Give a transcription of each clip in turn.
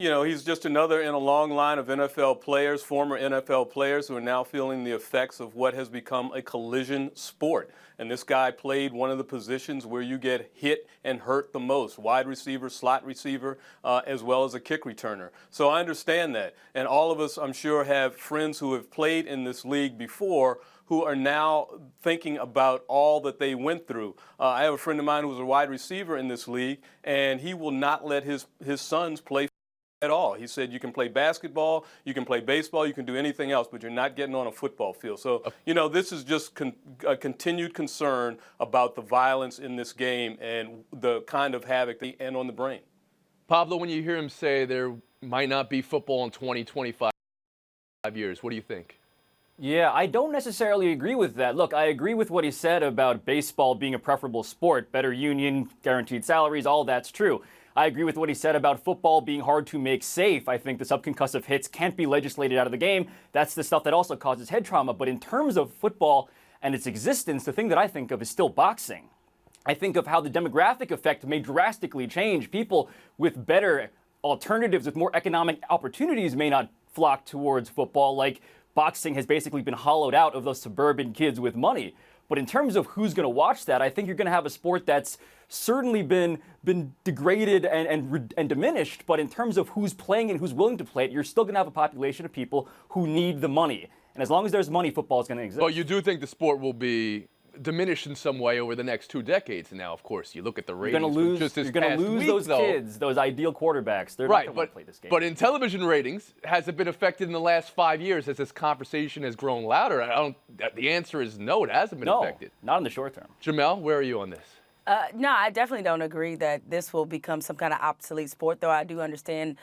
You know, he's just another in a long line of NFL players, former NFL players who are now feeling the effects of what has become a collision sport. And this guy played one of the positions where you get hit and hurt the most, wide receiver, slot receiver, as well as a kick returner. So I understand that. And all of us, I'm sure, have friends who have played in this league before who are now thinking about all that they went through. I have a friend of mine who was a wide receiver in this league, and he will not let his sons play at all. He said you can play basketball, you can play baseball, you can do anything else, but you're not getting on a football field. So, you know, this is just a continued concern about the violence in this game and the kind of havoc they end on the brain. Pablo, when you hear him say there might not be football in 20, 25 years, what do you think? Yeah, I don't necessarily agree with that. Look, I agree with what he said about baseball being a preferable sport, better union, guaranteed salaries, all that's true. I agree with what he said about football being hard to make safe. I think the subconcussive hits can't be legislated out of the game. That's the stuff that also causes head trauma. But in terms of football and its existence, the thing that I think of is still boxing. I think of how the demographic effect may drastically change. People with better alternatives, with more economic opportunities may not flock towards football, like boxing has basically been hollowed out of those suburban kids with money. But in terms of who's going to watch that, I think you're going to have a sport that's certainly been degraded and diminished. But in terms of who's playing and who's willing to play it, you're still going to have a population of people who need the money. And as long as there's money, football is going to exist. But you do think the sport will be diminished in some way over the next 2 decades. And now, of course, you look at the ratings. You're going to lose those kids, those ideal quarterbacks. They're not going to play this game. But in television ratings, has it been affected in the last 5 years as this conversation has grown louder? The answer is no, it hasn't been affected. Not in the short term. Jamel, where are you on this? No, I definitely don't agree that this will become some kind of obsolete sport, though I do understand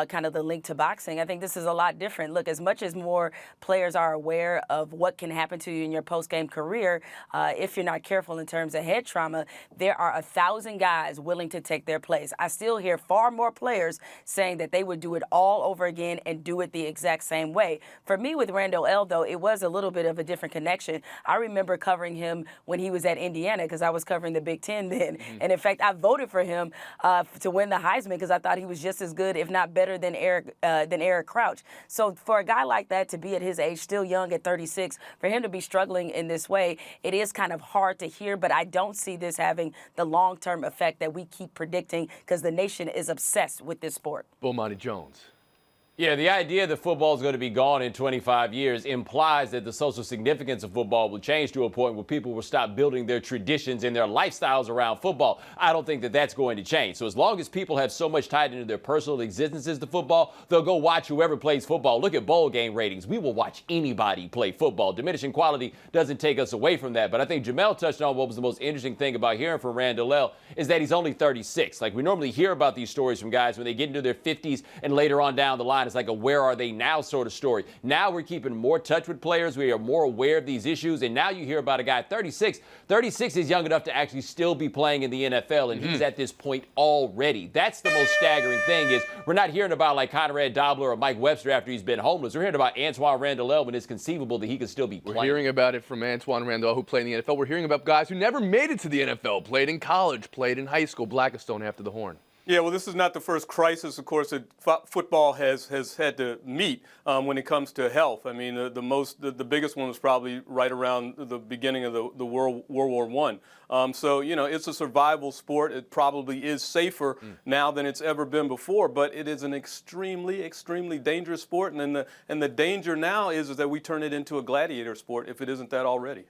kind of the link to boxing. I think this is a lot different. Look, as much as more players are aware of what can happen to you in your post-game career, if you're not careful in terms of head trauma, there are 1,000 guys willing to take their place. I still hear far more players saying that they would do it all over again and do it the exact same way. For me with Randle L., though, it was a little bit of a different connection. I remember covering him when he was at Indiana because I was covering the Big Ten then. And in fact, I voted for him to win the Heisman because I thought he was just as good, if not better, than Eric Crouch. So for a guy like that to be at his age, still young at 36, for him to be struggling in this way, it is kind of hard to hear, but I don't see this having the long-term effect that we keep predicting because the nation is obsessed with this sport. Bomani Jones. Yeah, the idea that football is going to be gone in 25 years implies that the social significance of football will change to a point where people will stop building their traditions and their lifestyles around football. I don't think that that's going to change. So as long as people have so much tied into their personal existences to football, they'll go watch whoever plays football. Look at bowl game ratings. We will watch anybody play football. Diminishing quality doesn't take us away from that. But I think Jamel touched on what was the most interesting thing about hearing from Randle L. is that he's only 36. Like, we normally hear about these stories from guys when they get into their 50s and later on down the line. It's like a where are they now sort of story. Now we're keeping more touch with players. We are more aware of these issues. And now you hear about a guy 36. 36 is young enough to actually still be playing in the NFL. And he's at this point already. That's the most staggering thing is we're not hearing about like Conrad Dobler or Mike Webster after he's been homeless. We're hearing about Antwaan Randle when it's conceivable that he could still be playing. We're hearing about it from Antwaan Randle, who played in the NFL. We're hearing about guys who never made it to the NFL, played in college, played in high school. Blackistone after the horn. Yeah, well, this is not the first crisis, of course, that football has had to meet when it comes to health. I mean, the biggest one was probably right around the beginning of the World War I. So, you know, it's a survival sport. It probably is safer now than it's ever been before, but it is an extremely, extremely dangerous sport. And the danger now is that we turn it into a gladiator sport if it isn't that already.